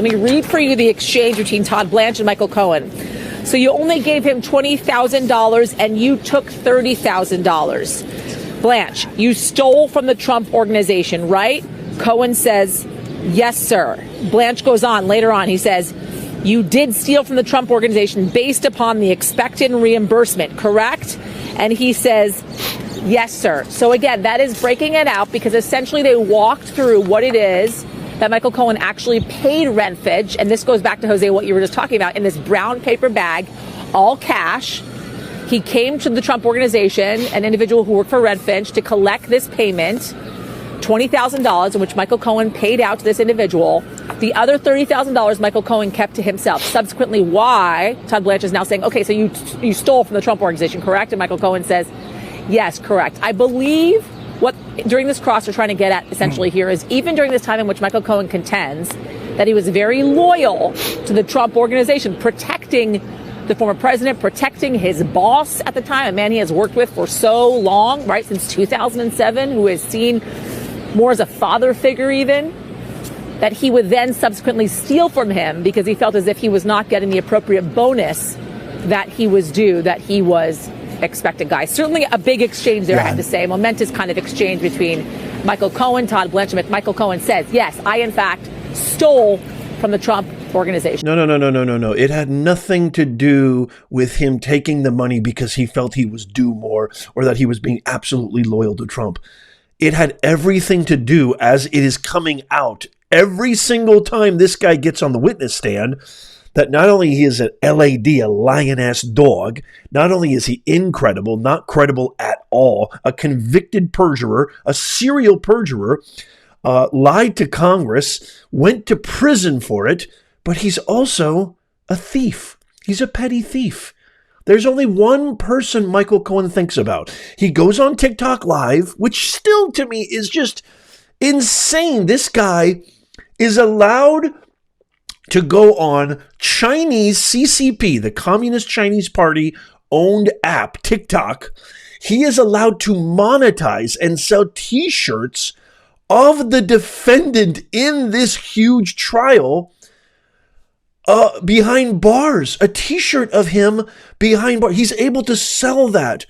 Let me read for you the exchange between Todd Blanche and Michael Cohen. So you only gave him $20,000 and you took $30,000. Blanche, you stole from the Trump organization, right? Cohen says, yes, sir. Blanche goes on later on. He says, you did steal from the Trump organization based upon the expected reimbursement, correct? And he says, yes, sir. So again, that is breaking it out because essentially they walked through what it is that Michael Cohen actually paid Renfridge, and this goes back to, Jose, what you were just talking about, in this brown paper bag, all cash. He came to the Trump organization, an individual who worked for Renfridge, to collect this payment, $20,000, in which Michael Cohen paid out to this individual. The other $30,000 Michael Cohen kept to himself. Subsequently, why Todd Blanche is now saying, okay, so you stole from the Trump organization, correct? And Michael Cohen says, yes, correct. I believe what during this cross we're trying to get at essentially here is even during this time in which Michael Cohen contends that he was very loyal to the Trump organization, protecting the former president, protecting his boss at the time, a man he has worked with for so long, right, since 2007, who is seen more as a father figure even, that he would then subsequently steal from him because he felt as if he was not getting the appropriate bonus that he was due, that he was expected, guys. Certainly a big exchange there, I have to say. A momentous kind of exchange between Michael Cohen, Todd Blanche. Michael Cohen says, yes, I in fact stole from the Trump organization. No. It had nothing to do with him taking the money because he felt he was due more or that he was being absolutely loyal to Trump. It had everything to do, as it is coming out every single time this guy gets on the witness stand, that not only he is an LAD, a lion-ass dog, not only is he incredible, not credible at all, a convicted perjurer, a serial perjurer, lied to Congress, went to prison for it, but he's also a thief. He's a petty thief. There's only one person Michael Cohen thinks about. He goes on TikTok Live, which still to me is just insane. This guy is allowed to go on Chinese CCP, the Communist Chinese Party owned app, TikTok. He is allowed to monetize and sell t-shirts of the defendant in this huge trial behind bars. A t-shirt of him behind bars. He's able to sell that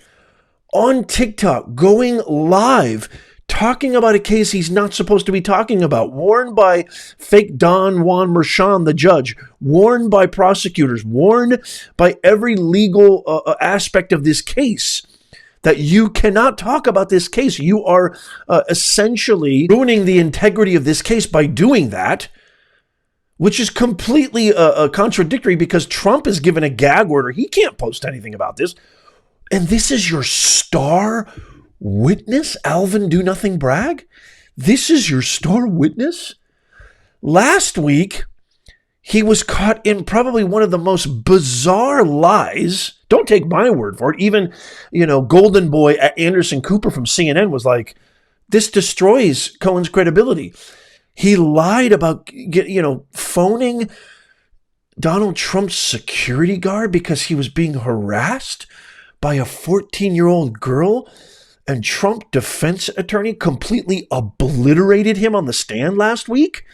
on TikTok, going live, talking about a case he's not supposed to be talking about, warned by fake Don Juan Merchan, the judge, warned by prosecutors, warned by every legal aspect of this case, that you cannot talk about this case. You are essentially ruining the integrity of this case by doing that, which is completely contradictory because Trump is given a gag order. He can't post anything about this. And this is your star witness, Alvin Do Nothing Bragg? This is your star witness? Last week, he was caught in probably one of the most bizarre lies. Don't take my word for it. Even, Golden Boy Anderson Cooper from CNN was like, this destroys Cohen's credibility. He lied about, phoning Donald Trump's security guard because he was being harassed by a 14-year-old girl. And Trump defense attorney completely obliterated him on the stand last week,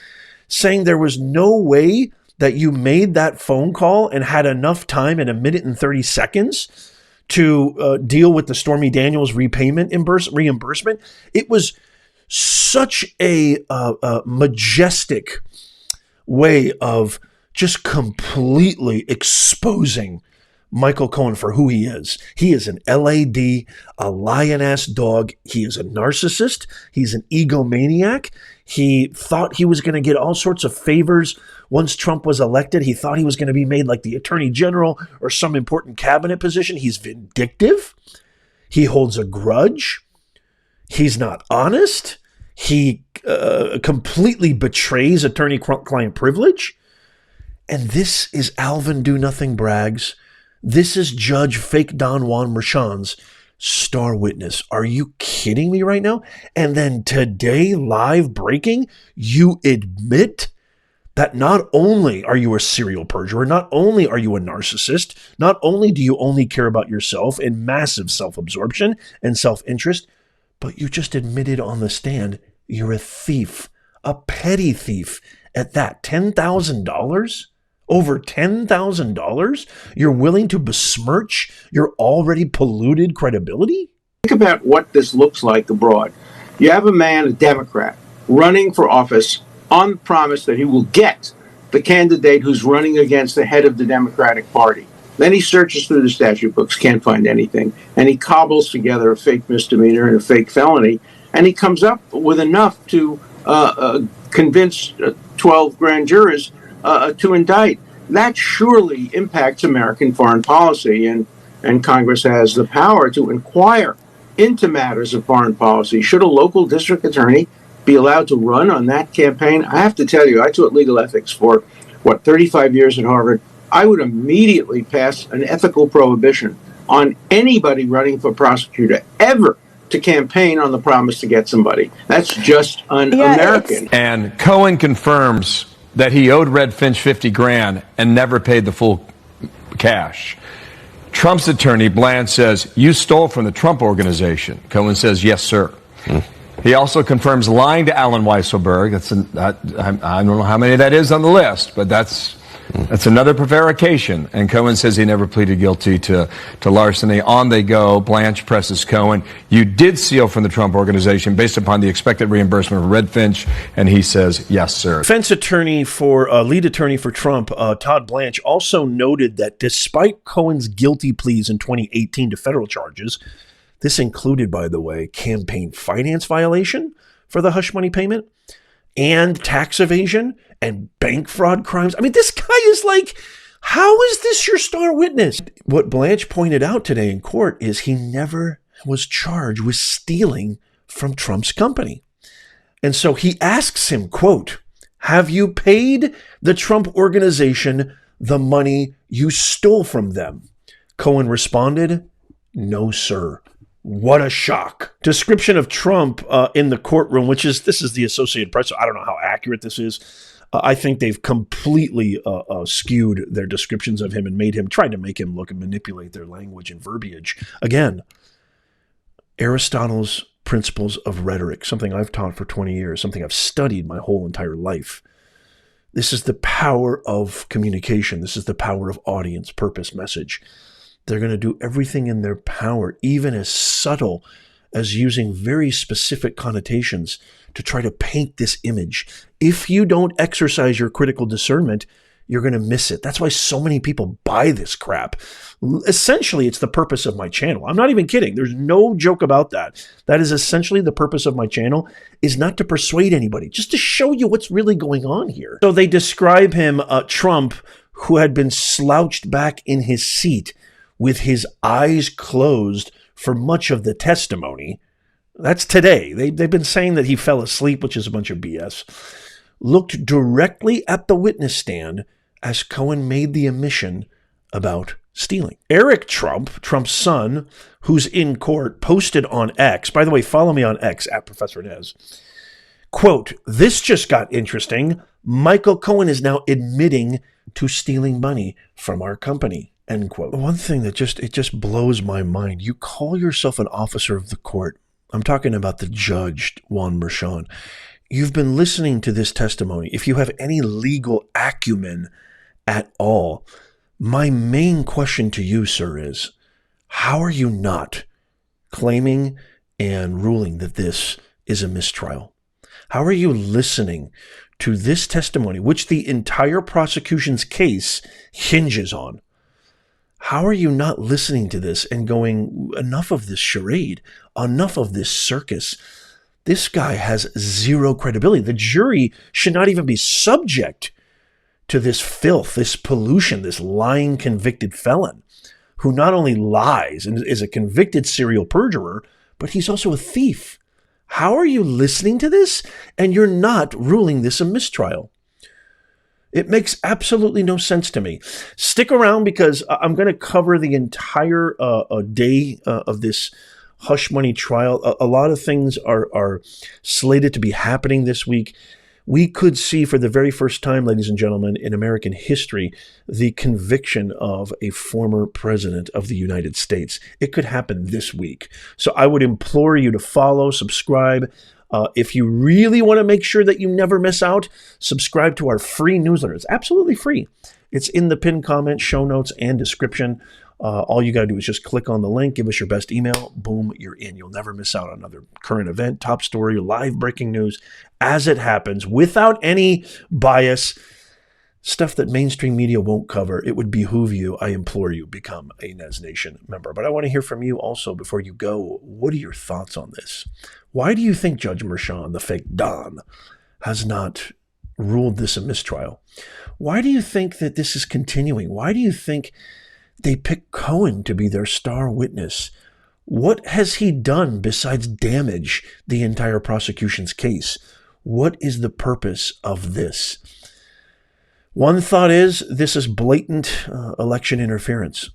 saying there was no way that you made that phone call and had enough time in 1 minute and 30 seconds to deal with the Stormy Daniels reimbursement. It was such a majestic way of just completely exposing Michael Cohen for who he is. He is an LAD, a lion-ass dog. He is a narcissist. He's an egomaniac. He thought he was going to get all sorts of favors once Trump was elected. He thought he was going to be made like the attorney general or some important cabinet position. He's vindictive. He holds a grudge. He's not honest. He completely betrays attorney-client privilege. And this is Alvin Do Nothing Bragg's. This is Judge Fake Don Juan Merchan's star witness. Are you kidding me right now? And then today, live breaking, you admit that not only are you a serial perjurer, not only are you a narcissist, not only do you only care about yourself and massive self-absorption and self-interest, but you just admitted on the stand you're a thief, a petty thief, at that. $10,000? Over $10,000? You're willing to besmirch your already polluted credibility? Think about what this looks like abroad. You have a man, a Democrat, running for office on the promise that he will get the candidate who's running against the head of the Democratic Party. Then he searches through the statute books, can't find anything, and he cobbles together a fake misdemeanor and a fake felony, and he comes up with enough to convince 12 grand jurors to indict. That surely impacts American foreign policy, and Congress has the power to inquire into matters of foreign policy. Should a local district attorney be allowed to run on that campaign? I have to tell you, I taught legal ethics for, 35 years at Harvard. I would immediately pass an ethical prohibition on anybody running for prosecutor ever to campaign on the promise to get somebody. That's just un-American. And Cohen confirms that he owed Red Finch 50 grand and never paid the full cash. Trump's attorney, Blanche, says, "You stole from the Trump Organization." Cohen says, "Yes, sir." He also confirms lying to Alan Weisselberg. I don't know how many that is on the list, but that's another prevarication. And Cohen says he never pleaded guilty to larceny. On they go. Blanche presses Cohen. "You did steal from the Trump Organization based upon the expected reimbursement of Red Finch." And he says, "Yes, sir." Defense attorney lead attorney for Trump, Todd Blanche, also noted that despite Cohen's guilty pleas in 2018 to federal charges, this included, by the way, campaign finance violation for the hush money payment and tax evasion and bank fraud crimes. I mean, this guy is like, how is this your star witness? What Blanche pointed out today in court is he never was charged with stealing from Trump's company. And so he asks him, quote, "Have you paid the Trump Organization the money you stole from them?" Cohen responded, "No, sir." What a shock. Description of Trump in the courtroom, this is the Associated Press, so I don't know how accurate this is. I think they've completely skewed their descriptions of him and tried to make him look and manipulate their language and verbiage. Again, Aristotle's principles of rhetoric, something I've taught for 20 years, something I've studied my whole entire life. This is the power of communication. This is the power of audience, purpose, message. They're going to do everything in their power, even as subtle as using very specific connotations to try to paint this image. If you don't exercise your critical discernment, you're going to miss it. That's why so many people buy this crap. Essentially, it's the purpose of my channel. I'm not even kidding. There's no joke about that. That is essentially the purpose of my channel, is not to persuade anybody, just to show you what's really going on here. So they describe him, Trump, who had been slouched back in his seat with his eyes closed for much of the testimony. That's today. They've been saying that he fell asleep, which is a bunch of BS. Looked directly at the witness stand as Cohen made the admission about stealing. Eric Trump, Trump's son, who's in court, posted on X. By the way, follow me on X, at Professor Nez. Quote, "This just got interesting. Michael Cohen is now admitting to stealing money from our company." End quote. One thing that just blows my mind. You call yourself an officer of the court. I'm talking about the judge, Juan Merchan. You've been listening to this testimony. If you have any legal acumen at all, my main question to you, sir, is how are you not claiming and ruling that this is a mistrial? How are you listening to this testimony, which the entire prosecution's case hinges on? How are you not listening to this and going, enough of this charade, enough of this circus? This guy has zero credibility. The jury should not even be subject to this filth, this pollution, this lying convicted felon who not only lies and is a convicted serial perjurer, but he's also a thief. How are you listening to this and you're not ruling this a mistrial? It makes absolutely no sense to me. Stick around because I'm going to cover the entire day of this hush money trial. A lot of things are slated to be happening this week. We could see for the very first time, ladies and gentlemen, in American history, the conviction of a former president of the United States. It could happen this week. So I would implore you to follow, subscribe, If you really want to make sure that you never miss out, subscribe to our free newsletter. It's absolutely free. It's in the pinned comment, show notes, and description. All you got to do is just click on the link, give us your best email, boom, you're in. You'll never miss out on another current event, top story, live breaking news as it happens without any bias. Stuff that mainstream media won't cover. It would behoove you, I implore you, become a Nez Nation member. But I want to hear from you also before you go. What are your thoughts on this? Why do you think Judge Merchan, the fake Don, has not ruled this a mistrial? Why do you think that this is continuing? Why do you think they picked Cohen to be their star witness? What has he done besides damage the entire prosecution's case? What is the purpose of this? One thought is this is blatant election interference.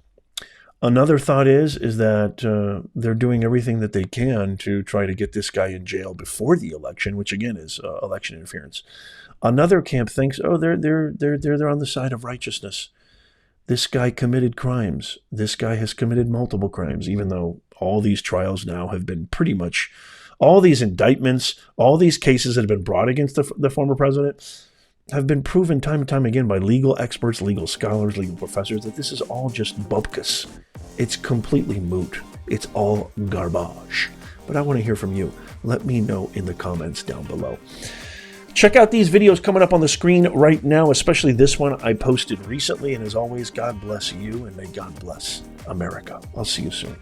Another thought is that they're doing everything that they can to try to get this guy in jail before the election, which again is election interference. Another camp thinks, oh, they're on the side of righteousness. This guy committed crimes. This guy has committed multiple crimes, even though all these trials now have been pretty much, all these indictments, all these cases that have been brought against the former president have been proven time and time again by legal experts, legal scholars, legal professors that this is all just bupkis. It's completely moot. It's all garbage. But I want to hear from you. Let me know in the comments down below. Check out these videos coming up on the screen right now, especially this one I posted recently. And as always, God bless you and may God bless America. I'll see you soon.